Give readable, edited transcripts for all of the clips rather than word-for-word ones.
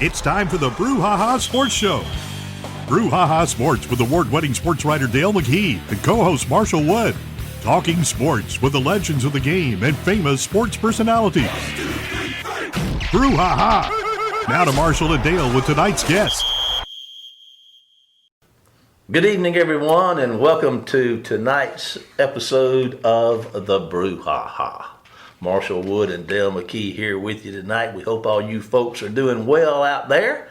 It's time for the Brouhaha Sports Show. Brouhaha Sports with award-winning sports writer Dale McKee and co-host Marshall Wood. Talking sports with the legends of the game and famous sports personalities. Brouhaha! Now to Marshall and Dale with tonight's guest. Good evening, everyone, and welcome to tonight's episode of the Brouhaha. Marshall Wood and Dale McKee here with you tonight. We hope all you folks are doing well out there.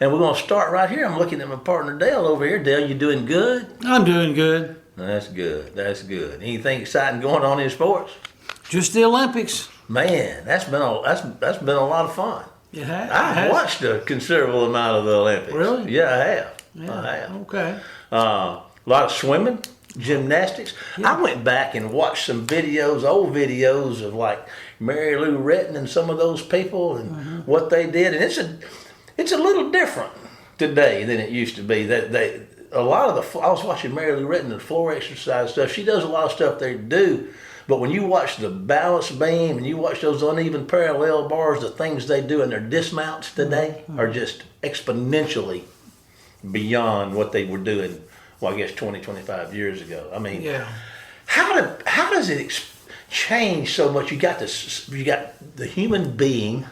And we're going to start right here. I'm looking at my partner Dale over here. Dale, you doing good? I'm doing good. That's good. That's good. Anything exciting going on in sports? Just the Olympics. Man, that's been a lot of fun. It has. I've watched a considerable amount of the Olympics. Really? Yeah, I have. Yeah. I have. Okay. A lot of swimming, gymnastics. Yeah. I went back and watched some videos, old videos of like Mary Lou Retton and some of those people and what they did, and it's a little different today than it used to be. I was watching Mary Lou Retton, the floor exercise stuff. She does a lot of stuff they do, but when you watch the balance beam and you watch those uneven parallel bars, the things they do in their dismounts today are just exponentially beyond what they were doing, well, I guess 20, 25 years ago. I mean, Yeah. how does it change so much? You got the human being,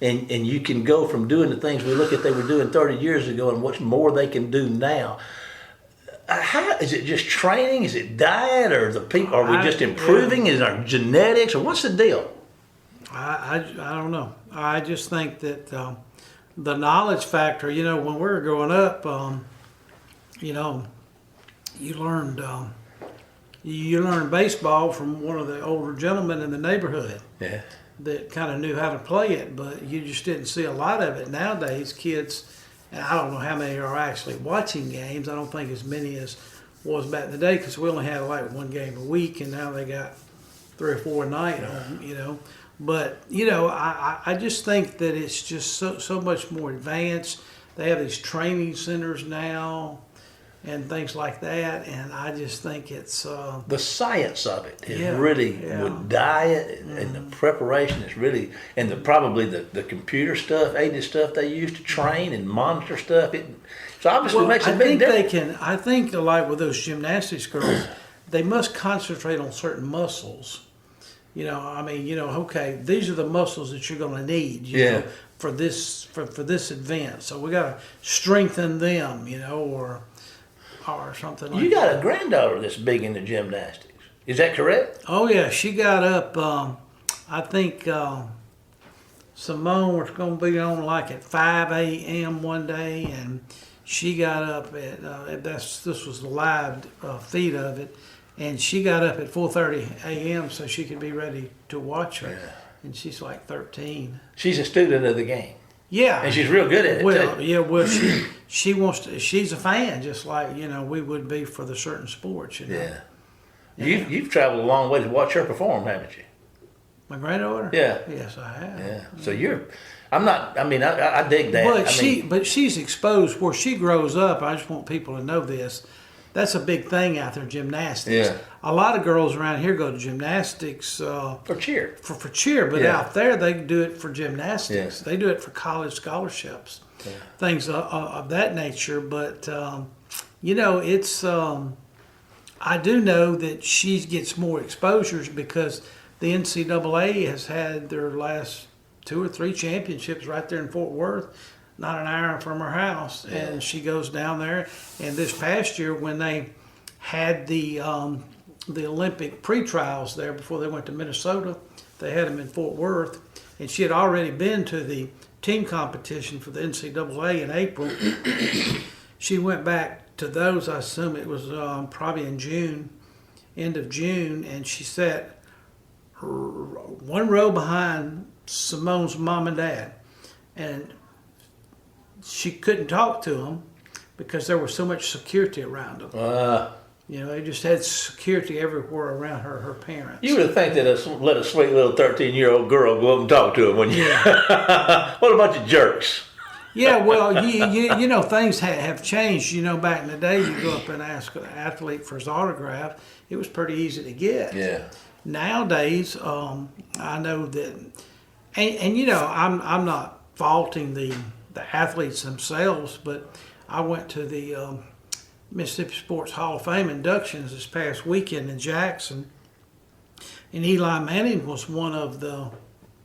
and you can go from doing the things we look at they were doing 30 years ago and what's more they can do now. How is it? Just training? Is it diet, or the people? Are we just improving? Is it our genetics, or what's the deal? I don't know. I just think that the knowledge factor, when we were growing up, you learned baseball from one of the older gentlemen in the neighborhood. Yeah. That kind of knew how to play it, but you just didn't see a lot of it. Nowadays, kids, and I don't know how many are actually watching games. I don't think as many as was back in the day, because we only had like one game a week, and now they got 3 or 4 a night on, But, I just think that it's just so much more advanced. They have these training centers now and things like that, and I just think it's... the science of it is with diet and the preparation is really, and probably the computer stuff, aided stuff they use to train and monitor stuff. So obviously makes a big difference. I think like with those gymnastics girls, they must concentrate on certain muscles. Okay, these are the muscles that you're going to need, for this event. So we got to strengthen them, or something like that. You got a granddaughter that's big into gymnastics. Is that correct? Oh, yeah. She got up, I think Simone was going to be on like at 5 a.m. one day, and she got up at, this was the live feed of it, and she got up at 4:30 a.m. so she could be ready to watch her. Yeah. And she's like 13. She's a student of the game. Yeah. And she's real good at it, too. Yeah, well, she wants to, she's a fan, just like, we would be for the certain sports, Yeah. You've traveled a long way to watch her perform, haven't you? My granddaughter? Yeah. Yes, I have. Yeah. So I dig that. But she's exposed where she grows up. I just want people to know this. That's a big thing out there, gymnastics. Yeah. A lot of girls around here go to gymnastics for cheer. For cheer, but out there they do it for gymnastics. Yeah. They do it for college scholarships, things of that nature. But it's. I do know that she gets more exposures because the NCAA has had their last 2 or 3 championships right there in Fort Worth, not an hour from her house, and she goes down there. And this past year, when they had the Olympic pre-trials there before they went to Minnesota, they had them in Fort Worth, and she had already been to the team competition for the NCAA in April. She went back to those. I assume it was probably in June, end of June, and she sat one row behind Simone's mom and dad, and she couldn't talk to them because there was so much security around them. They just had security everywhere around her parents. You would think that let a sweet little 13-year-old girl go up and talk to him, wouldn't you? Yeah. What a bunch of jerks. Yeah, well, things have changed. Back in the day, you go up and ask an athlete for his autograph. It was pretty easy to get. Yeah. Nowadays, I know that, and I'm not faulting the athletes themselves, but I went to the Mississippi Sports Hall of Fame inductions this past weekend in Jackson, and Eli Manning was one of the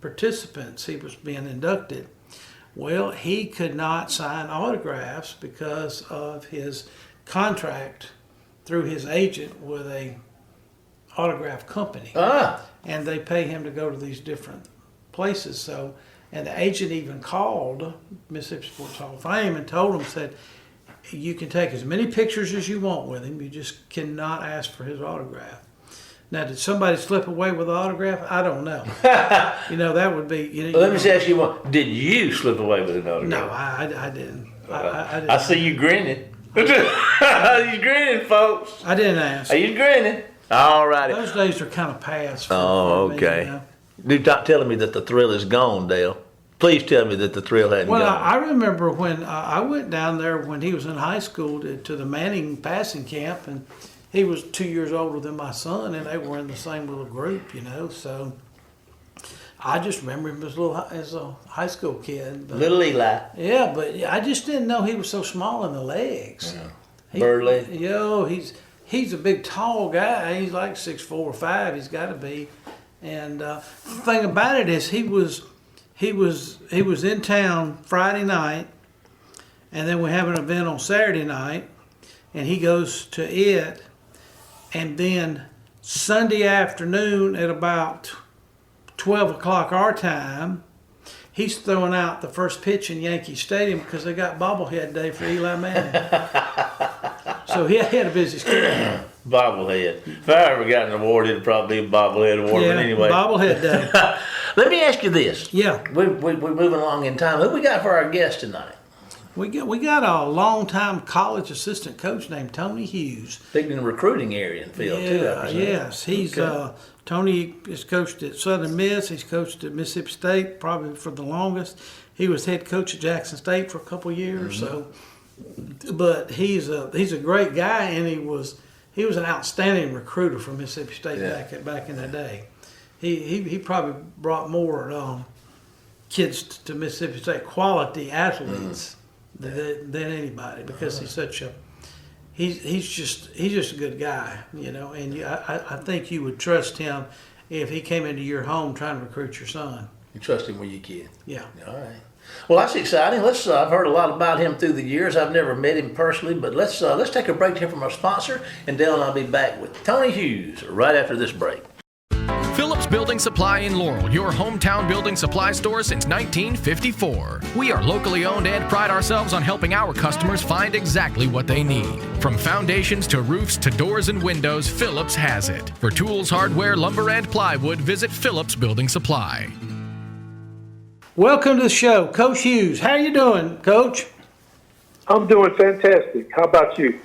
participants. He was being inducted. Well, he could not sign autographs because of his contract through his agent with a autograph company. And they pay him to go to these different places. So, and the agent even called Mississippi Sports Hall of Fame and told him, said, you can take as many pictures as you want with him, you just cannot ask for his autograph. Now, did somebody slip away with the autograph? I don't know. That would be. Let me ask you one. Did you slip away with an autograph? No, I didn't. I didn't. I see you grinning. You grinning, folks. I didn't ask. Are you grinning? All righty. Those days are kind of past. For okay. Do stop telling me that the thrill is gone, Dale. Please tell me that the thrill hadn't Well, gone. I remember when I went down there when he was in high school to the Manning passing camp, and he was 2 years older than my son, and they were in the same little group, So I just remember him as a high school kid. But, Little Eli. Yeah, but I just didn't know he was so small in the legs. Yeah. Burly. He's a big, tall guy. He's like 6'4" or 5. He's got to be. And the thing about it is, he was in town Friday night, and then we have an event on Saturday night, and he goes to it, and then Sunday afternoon at about 12 o'clock our time, he's throwing out the first pitch in Yankee Stadium because they got bobblehead day for Eli Manning. So he had a busy schedule. Bobblehead. If I ever got an award, it'd probably be a bobblehead award. Yeah, but anyway. bobblehead day. Let me ask you this. Yeah. We're moving along in time. Who we got for our guest tonight? We got a long-time college assistant coach named Tony Hughes. Big in the recruiting area and field, too, I presume. Yes. He's Tony has coached at Southern Miss. He's coached at Mississippi State probably for the longest. He was head coach at Jackson State for a couple of years. But he's a great guy, and he was an outstanding recruiter for Mississippi State back in the day. He probably brought more kids to Mississippi State, quality athletes than anybody, because he's such a he's just a good guy, and I think you would trust him if he came into your home trying to recruit your son. You trust him with your kid? Yeah. All right. Well, that's exciting. I've heard a lot about him through the years. I've never met him personally, but let's take a break here from our sponsor, and Dale and I'll be back with Tony Hughes right after this break. Phillips Building Supply in Laurel, your hometown building supply store since 1954. We are locally owned and pride ourselves on helping our customers find exactly what they need. From foundations to roofs to doors and windows, Phillips has it. For tools, hardware, lumber, and plywood, visit Phillips Building Supply. Welcome to the show, Coach Hughes. How you doing, Coach? I'm doing fantastic. How about you?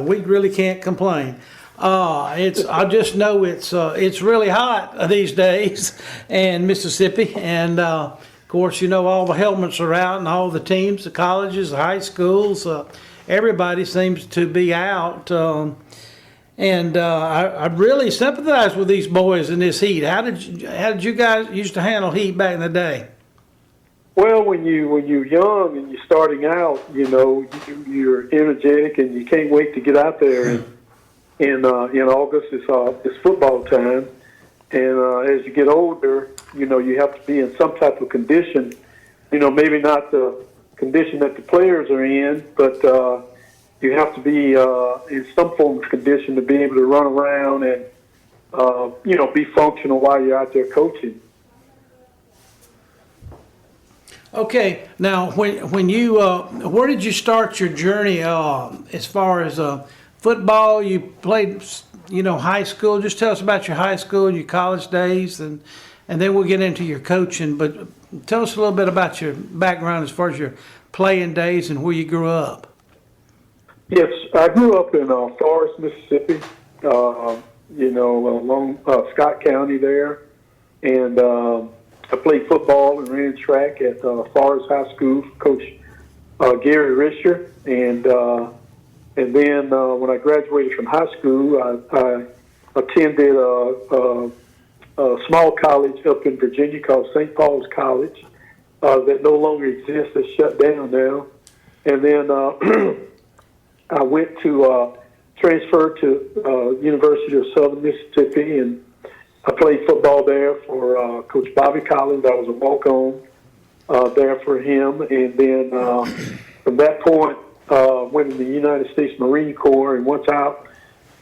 We really can't complain. I just know it's really hot these days in Mississippi, and of course, all the helmets are out, and all the teams, the colleges, the high schools, everybody seems to be out. I really sympathize with these boys in this heat. How did you guys used to handle heat back in the day? Well, when you're young and you're starting out, you're energetic and you can't wait to get out there. And in August, it's football time, and as you get older, you have to be in some type of condition. Maybe not the condition that the players are in, but you have to be in some form of condition to be able to run around and be functional while you're out there coaching. Okay, now when you where did you start your journey as far as football? You played, high school. Just tell us about your high school, your college days, and then we'll get into your coaching. But tell us a little bit about your background as far as your playing days and where you grew up. Yes, I grew up in Forest, Mississippi. Along Scott County there, and I played football and ran track at Forest High School, Coach Gary Risher, and then when I graduated from high school, I attended a small college up in Virginia called St. Paul's College. that no longer exists, is shut down now. And then I went to transfer to University of Southern Mississippi, and I played football there for Coach Bobby Collins. I was a walk-on there for him. And then from that point, went in the United States Marine Corps. And once I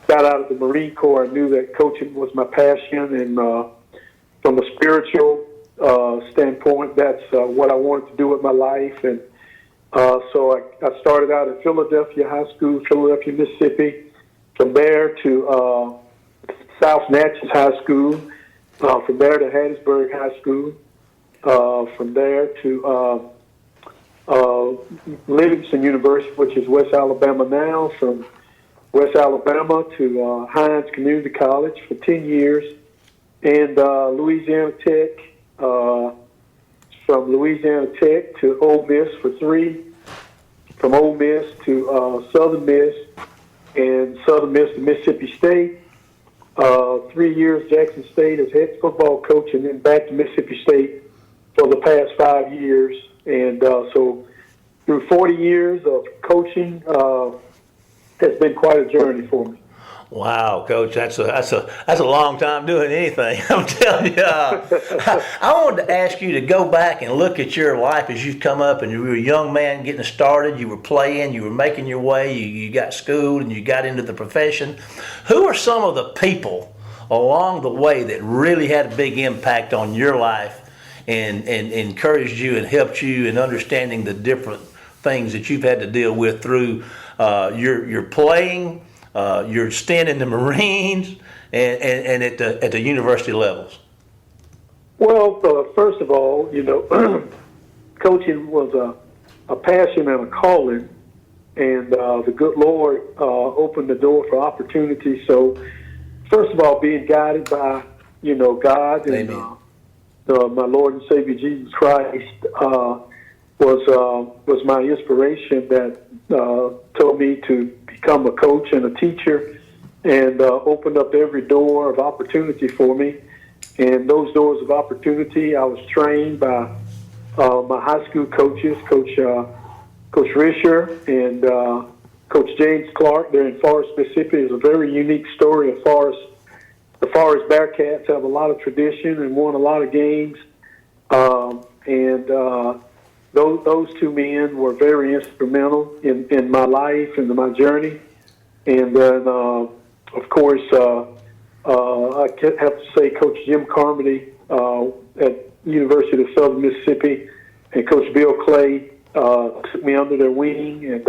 got out of the Marine Corps, I knew that coaching was my passion. And from a spiritual standpoint, that's what I wanted to do with my life. And so I started out at Philadelphia High School, Philadelphia, Mississippi. From there to South Natchez High School. From there to Hattiesburg High School. From there to Livingston University, which is West Alabama now. From West Alabama to Hines Community College for 10 years. And Louisiana Tech. From Louisiana Tech to Ole Miss for 3. From Ole Miss to Southern Miss. And Southern Miss to Mississippi State. 3 years Jackson State as head football coach, and then back to Mississippi State for the past 5 years. And so through 40 years of coaching, has been quite a journey for me. Wow, Coach, that's a long time doing anything. I'm telling you. I wanted to ask you to go back and look at your life as you've come up, and you were a young man getting started. You were playing, you were making your way, you got schooled, and you got into the profession. Who are some of the people along the way that really had a big impact on your life and encouraged you and helped you in understanding the different things that you've had to deal with through your playing, your stint in the Marines, and at the university levels? Well, first of all, coaching was a passion and a calling, and the good Lord opened the door for opportunity. So, first of all, being guided by God and my Lord and Savior Jesus Christ was my inspiration that told me to become a coach and a teacher, and opened up every door of opportunity for me. And those doors of opportunity, I was trained by my high school coaches, Coach Risher and Coach James Clark there in Forest, Mississippi. It's a very unique story of Forest. The Forest Bearcats have a lot of tradition and won a lot of games. Those two men were very instrumental in my life and my journey. And then, of course, I have to say Coach Jim Carmody at University of Southern Mississippi and Coach Bill Clay took me under their wing, and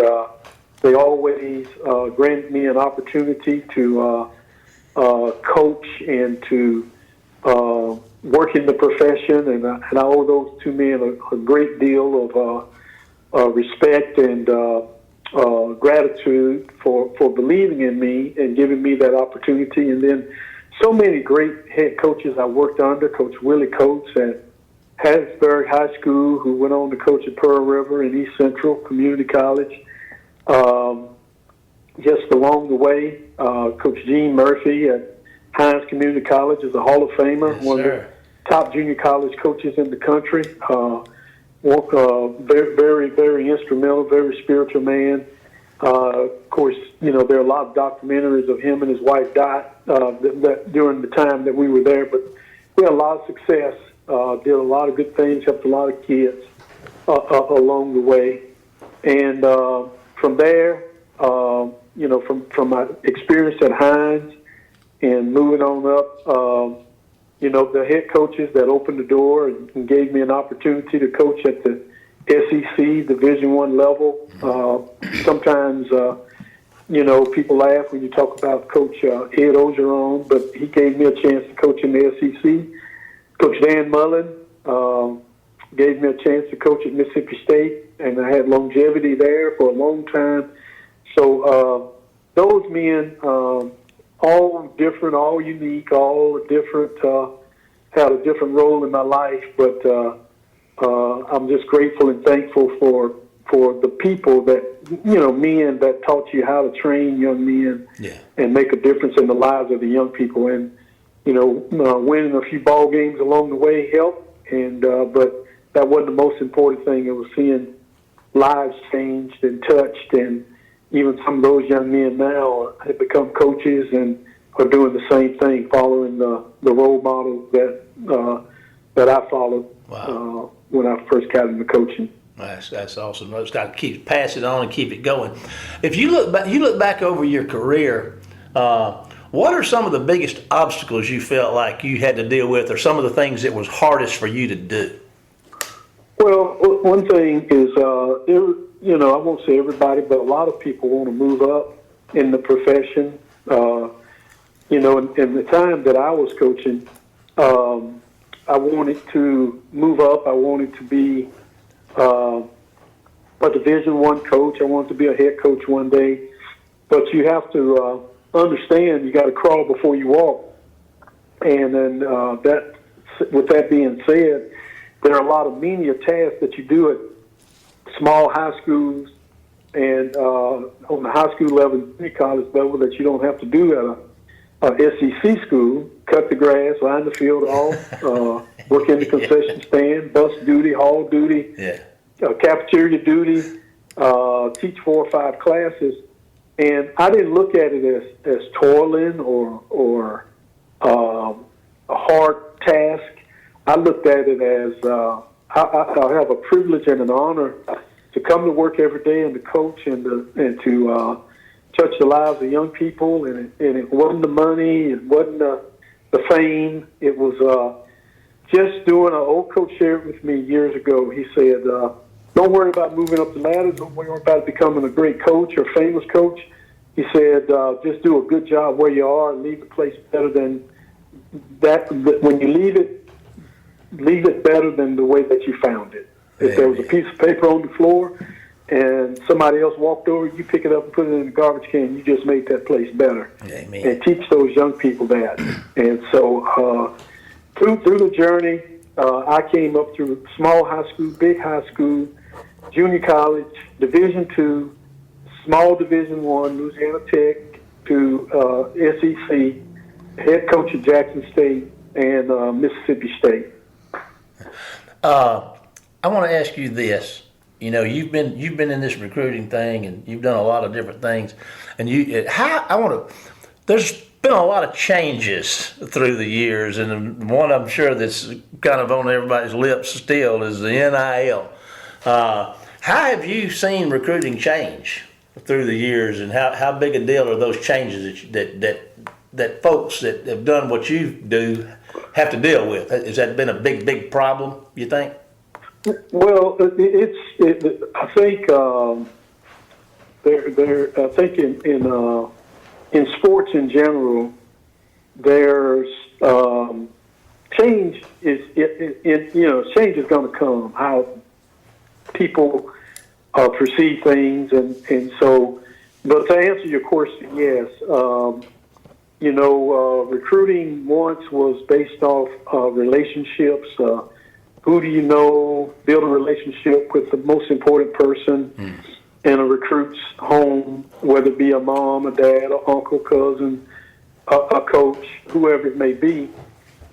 they always granted me an opportunity to coach and to work in the profession, and I owe those two men a great deal of respect and gratitude for believing in me and giving me that opportunity. And then so many great head coaches I worked under, Coach Willie Coates at Hattiesburg High School, who went on to coach at Pearl River and East Central Community College. Just along the way, Coach Gene Murphy at Hines Community College is a Hall of Famer, yes, one of the top junior college coaches in the country. Very, very, very instrumental, very spiritual man. Of course, there are a lot of documentaries of him and his wife Dot that during the time that we were there, but we had a lot of success, did a lot of good things, helped a lot of kids along the way. And from there, from my experience at Hines and moving on up, the head coaches that opened the door and gave me an opportunity to coach at the SEC Division I level. Sometimes, people laugh when you talk about Coach Ed Ogeron, but he gave me a chance to coach in the SEC. Coach Dan Mullen gave me a chance to coach at Mississippi State, and I had longevity there for a long time. So those men, all different, all unique, all different, had a different role in my life, but I'm just grateful and thankful for the people that, men that taught you how to train young men and make a difference in the lives of the young people. And, winning a few ball games along the way helped, and but that wasn't the most important thing. It was seeing lives changed and touched, and even some of those young men now have become coaches and are doing the same thing, following the role models that I followed when I first got into coaching. That's awesome. Just got to pass it on and keep it going. If you look back over your career, what are some of the biggest obstacles you felt like you had to deal with, or some of the things that was hardest for you to do? Well, one thing is, I won't say everybody, but a lot of people want to move up in the profession. In the time that I was coaching, I wanted to move up. I wanted to be a Division I coach. I wanted to be a head coach one day. But you have to understand, you got to crawl before you walk. And then with that being said, there are a lot of menial tasks that you do at small high schools and on the high school level, junior college level, that you don't have to do at a SEC school. Cut the grass, line the field off, work in the concession stand, bus duty, hall duty, cafeteria duty, teach 4 or 5 classes. And I didn't look at it as toiling or a hard task. I looked at it as I have a privilege and an honor to come to work every day and to coach and to touch the lives of young people. And it wasn't the money, it wasn't the fame. It was just doing. An old coach shared with me years ago. He said, "Don't worry about moving up the ladder. Don't worry about becoming a great coach or famous coach." He said, "Just do a good job where you are and leave the place better than that. When you leave it better than the way that you found it. If there was a piece of paper on the floor and somebody else walked over, you pick it up and put it in the garbage can. You just made that place better." Amen. And teach those young people that. And so through the journey, I came up through small high school, big high school, junior college, Division II, small Division I, Louisiana Tech, to SEC, head coach at Jackson State and Mississippi State. I want to ask you this. You've been in this recruiting thing, and you've done a lot of different things. And there's been a lot of changes through the years, and one I'm sure that's kind of on everybody's lips still is the NIL. How have you seen recruiting change through the years, and how big a deal are those changes that folks that have done what you do have to deal with? Has that been a big problem, you think? Well, I think I think in sports in general, there's change change is going to come. How people perceive things, and so. But to answer your question, yes. Recruiting once was based off relationships. Who do you know? Build a relationship with the most important person in a recruit's home, whether it be a mom, a dad, an uncle, cousin, a coach, whoever it may be.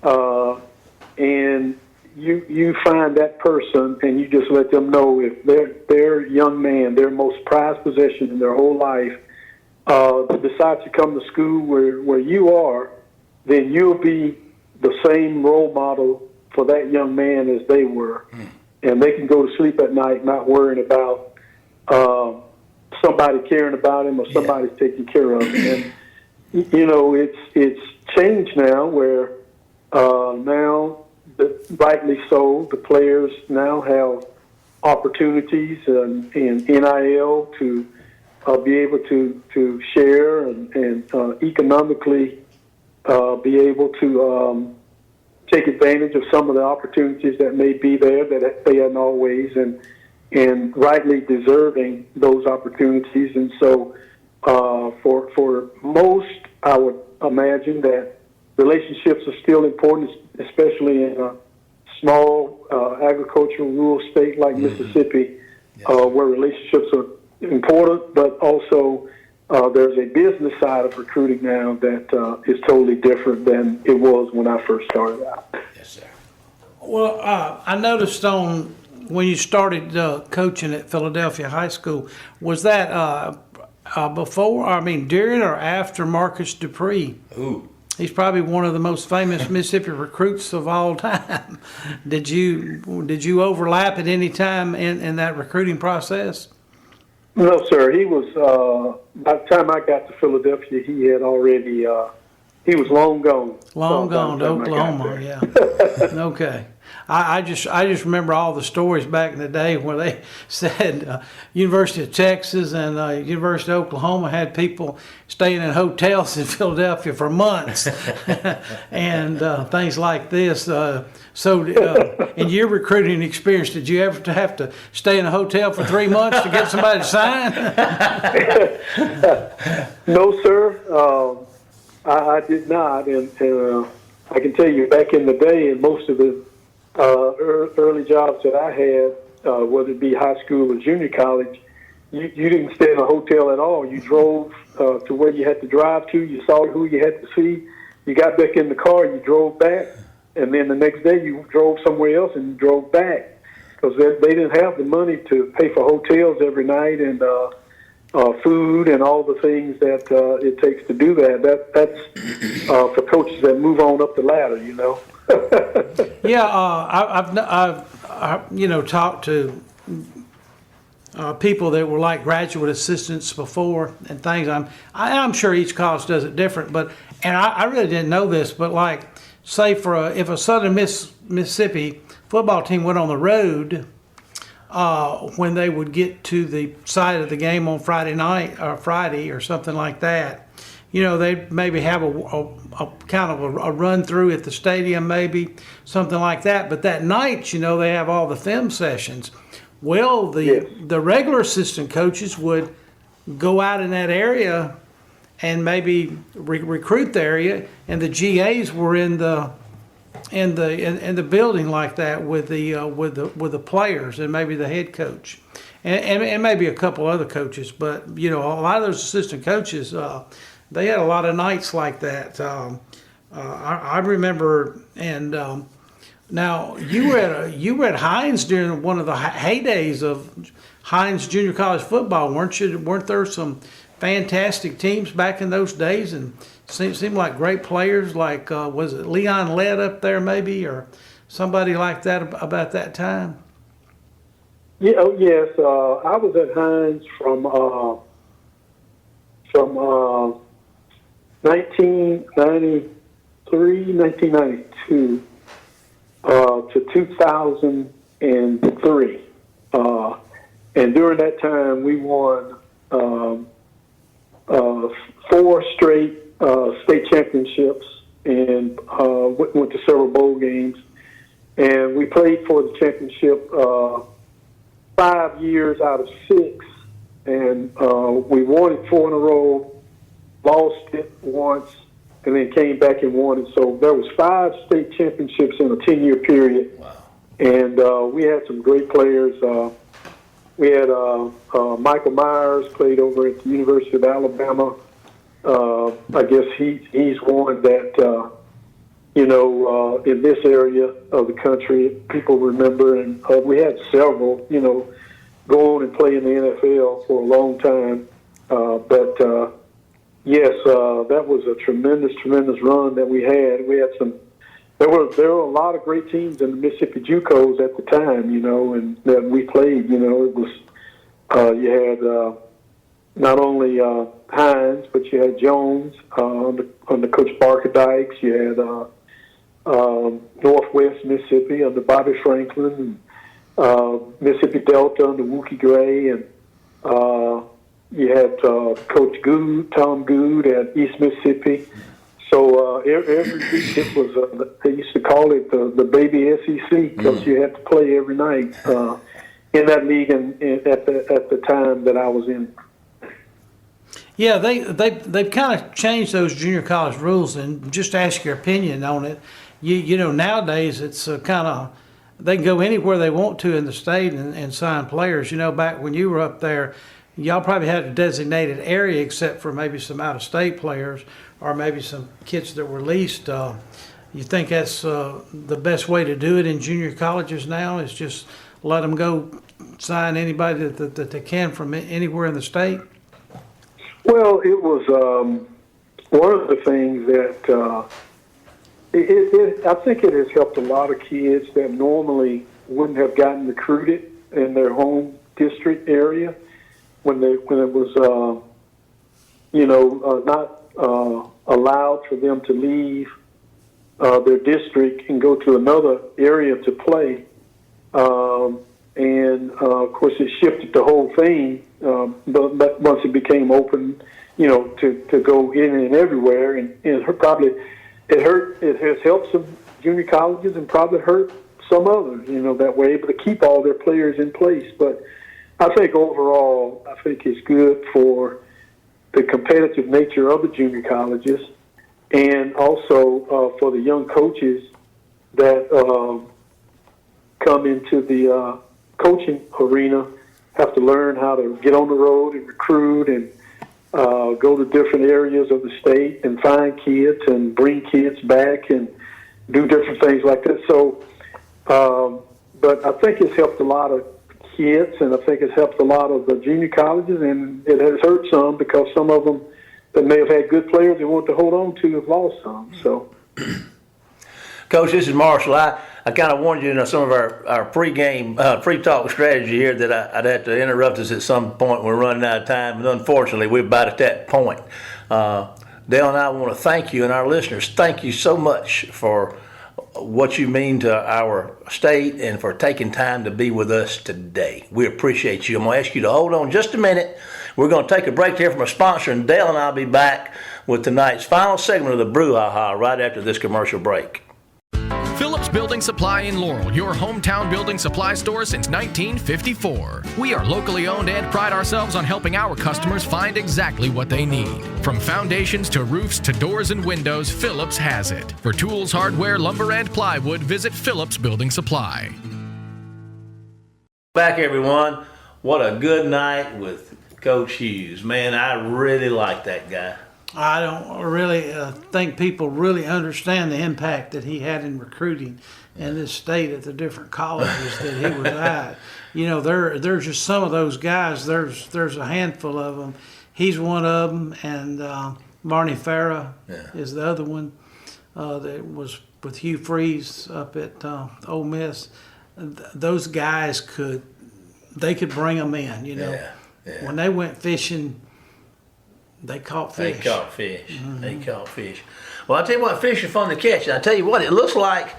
And you find that person, and you just let them know if their young man, their most prized possession in their whole life, decides to come to school where you are, then you'll be the same role model for that young man as they were. And they can go to sleep at night not worrying about somebody caring about him or somebody's taking care of him. And, it's changed now where now, rightly so, the players now have opportunities in NIL to be able to share and economically be able to take advantage of some of the opportunities that may be there that they hadn't always, and rightly deserving those opportunities. And so for most, I would imagine that relationships are still important, especially in a small agricultural rural state like Mississippi, where relationships are important, but also there's a business side of recruiting now that is totally different than it was when I first started out. Yes, sir. Well, I noticed when you started coaching at Philadelphia High School, was that during or after Marcus Dupree? Ooh. He's probably one of the most famous Mississippi recruits of all time. Did you overlap at any time in that recruiting process? No, sir. He was, by the time I got to Philadelphia, he had already, he was long gone. Long gone to Oklahoma, yeah. Okay. I just remember all the stories back in the day where they said University of Texas and University of Oklahoma had people staying in hotels in Philadelphia for months and things like this. So in your recruiting experience, did you ever have to stay in a hotel for 3 months to get somebody to sign? No, sir. I did not. And I can tell you back in the day, in most of the early jobs that I had, whether it be high school or junior college, you didn't stay in a hotel at all. You drove to where you had to drive to. You saw who you had to see. You got back in the car, you drove back, and then the next day you drove somewhere else and you drove back because they didn't have the money to pay for hotels every night and food and all the things that it takes to do that. That's for coaches that move on up the ladder, you know. Yeah, I've talked to people that were like graduate assistants before and things. I'm sure each college does it different, but I really didn't know this, but like say if a Southern Mississippi football team went on the road, when they would get to the site of the game on Friday night or Friday or something like that, they'd maybe have a kind of a run through at the stadium, maybe something like that. But that night, they have all the film sessions. Well, the regular assistant coaches would go out in that area and maybe recruit the area, and the GAs were in the building like that with the players and maybe the head coach and maybe a couple other coaches. But a lot of those assistant coaches, they had a lot of nights like that. I remember, and now you were at Hines during one of the heydays of Hines Junior College football, weren't you? Weren't there some fantastic teams back in those days, and seemed like great players? Like was it Leon Lett up there maybe, or somebody like that about that time? Yeah. Oh, yes. I was at Hines from 1993, 1992 to 2003. And during that time, we won 4 straight state championships and went to several bowl games. And we played for the championship 5 years out of 6. And we won it 4 in a row, lost it once, and then came back and won it. So there was 5 state championships in a 10-year period. Wow. And we had some great players. We had Michael Myers played over at the University of Alabama. I guess he's one that, in this area of the country, people remember. And we had several, go on and play in the NFL for a long time. But yes, that was a tremendous run that we had. We had there were a lot of great teams in the Mississippi JUCOs at the time, and that we played. It was you had not only Hines, but you had Jones under Coach Barker Dykes. You had Northwest Mississippi under Bobby Franklin, and Mississippi Delta under Wookie Gray, and you had Coach Good, Tom Good at East Mississippi. So every week it was, they used to call it the baby SEC because you had to play every night in that league and at the time that I was in. Yeah, they've kind of changed those junior college rules, and just ask your opinion on it. Nowadays it's kind of, they can go anywhere they want to in the state and sign players. Back when you were up there, y'all probably had a designated area except for maybe some out-of-state players or maybe some kids that were leased. You think that's the best way to do it in junior colleges now, is just let them go sign anybody that they can from anywhere in the state? Well, it was one of the things that I think it has helped a lot of kids that normally wouldn't have gotten recruited in their home district area when it was not allowed for them to leave their district and go to another area to play. Of course, it shifted the whole thing. But once it became open, to go in and everywhere, and it has helped some junior colleges and probably hurt some others, that we're able to keep all their players in place. But I think overall, it's good for the competitive nature of the junior colleges, and also for the young coaches that come into the coaching arena, have to learn how to get on the road and recruit and go to different areas of the state and find kids and bring kids back and do different things like that. So, but I think it's helped a lot of kids, and I think it's helped a lot of the junior colleges, and it has hurt some because some of them that may have had good players they want to hold on to have lost some. So, Coach, this is Marshall. I kind of warned you in some of our pre-game, pre-talk strategy here that I'd have to interrupt us at some point. We're running out of time, and unfortunately, we're about at that point. Dale and I want to thank you, and our listeners, thank you so much for what you mean to our state and for taking time to be with us today. We appreciate you. I'm going to ask you to hold on just a minute. We're going to take a break here from our sponsor, and Dale and I will be back with tonight's final segment of the Brouhaha right after this commercial break. Phillips Building Supply in Laurel, your hometown building supply store since 1954. We are locally owned and pride ourselves on helping our customers find exactly what they need. From foundations to roofs to doors and windows, Phillips has it. For tools, hardware, lumber, and plywood, visit Phillips Building Supply. Back, everyone. What a good night with Coach Hughes. Man, I really like that guy. I don't really think people really understand the impact that he had in recruiting in this state at the different colleges that he was at. There's just some of those guys. There's a handful of them. He's one of them, and Marnie Farah is the other one that was with Hugh Freeze up at Ole Miss. Those guys could bring them in. When they went fishing. They caught fish. Mm-hmm. They caught fish. Well, I tell you what, fish are fun to catch. And I tell you what, it looks like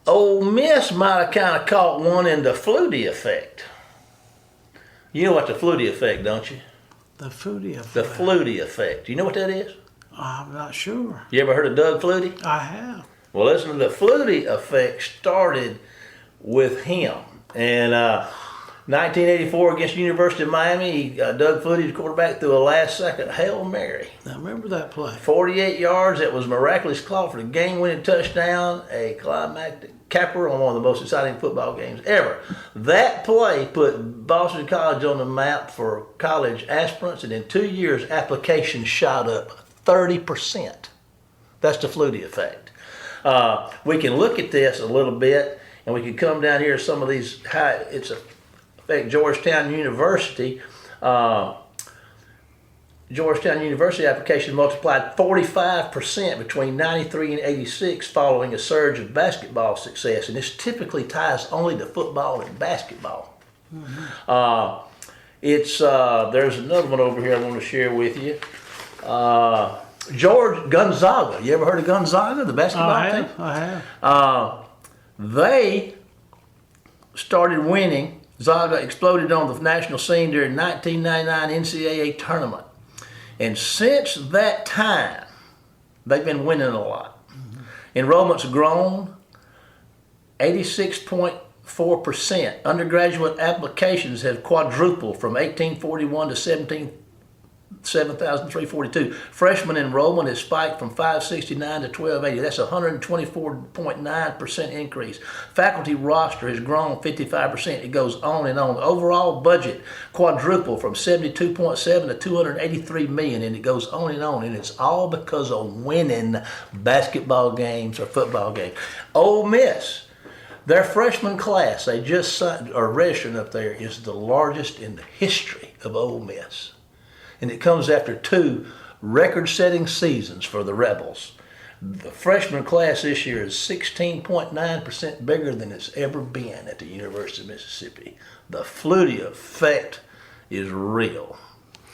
Ole Miss might have kind of caught one in the Flutie effect. You know what the Flutie effect, don't you? The Flutie effect. The Flutie effect. You know what that is? I'm not sure. You ever heard of Doug Flutie? I have. Well, listen, the Flutie effect started with him. And 1984 against the University of Miami, Doug Flutie, the quarterback, threw a last-second Hail Mary. I remember that play. 48 yards. That was miraculously called for the game-winning touchdown, a climactic capper on one of the most exciting football games ever. That play put Boston College on the map for college aspirants, and in 2 years, applications shot up 30%. That's the Flutie effect. We can look at this a little bit, and we can come down here to some of these it's a Georgetown University application multiplied 45% between 93 and 86 following a surge of basketball success, and this typically ties only to football and basketball. Mm-hmm. There's another one over here I want to share with you. George Gonzaga. You ever heard of Gonzaga, the basketball team? I have. They started winning. Zaga exploded on the national scene during 1999 NCAA tournament. And since that time, they've been winning a lot. Mm-hmm. Enrollment's grown 86.4%. Undergraduate applications have quadrupled from 1841 to 7,342. Freshman enrollment has spiked from 569 to 1280. That's a 124.9% increase. Faculty roster has grown 55%. It goes on and on. Overall budget quadrupled from 72.7 to 283 million, and it goes on and on. And it's all because of winning basketball games or football games. Ole Miss, their freshman class they just signed or registering up there is the largest in the history of Ole Miss. And it comes after 2 record-setting seasons for the Rebels. The freshman class this year is 16.9% bigger than it's ever been at the University of Mississippi. The Flutie effect is real.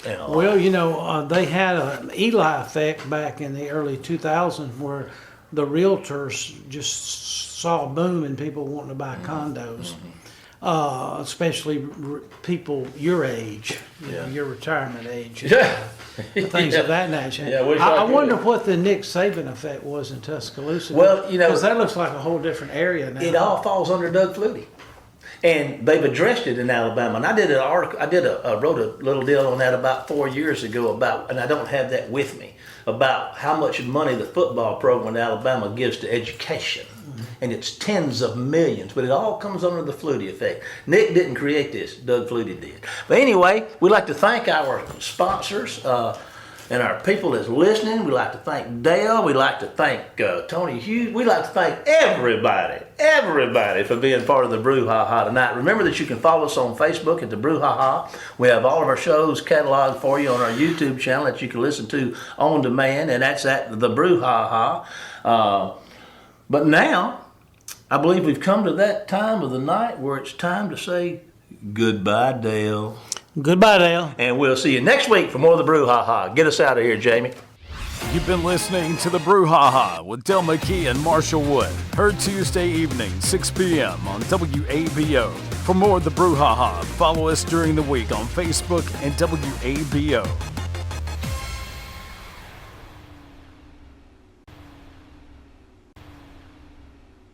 Well, they had an Eli effect back in the early 2000s where the realtors just saw a boom in people wanting to buy condos. Especially people your age, your retirement age, things of that nature. Yeah, I wonder what the Nick Saban effect was in Tuscaloosa. Well, because that looks like a whole different area now. It all falls under Doug Flutie, and they've addressed it in Alabama. And I did an article. Wrote a little deal on that about 4 years ago and I don't have that with me, about how much money the football program in Alabama gives to education. And it's tens of millions, but it all comes under the Flutie effect. Nick didn't create this, Doug Flutie did. But anyway, we'd like to thank our sponsors and our people that's listening. We'd like to thank Dale. We'd like to thank Tony Hughes. We'd like to thank everybody for being part of the Brouhaha tonight. Remember that you can follow us on Facebook at the Brouhaha. We have all of our shows cataloged for you on our YouTube channel that you can listen to on demand, and that's at the Brouhaha. But now, I believe we've come to that time of the night where it's time to say goodbye, Dale. Goodbye, Dale. And we'll see you next week for more of the Brouhaha. Get us out of here, Jamie. You've been listening to the Brouhaha with Dale McKee and Marshall Wood. Heard Tuesday evening, 6 p.m. on WABO. For more of the Brouhaha, follow us during the week on Facebook and WABO.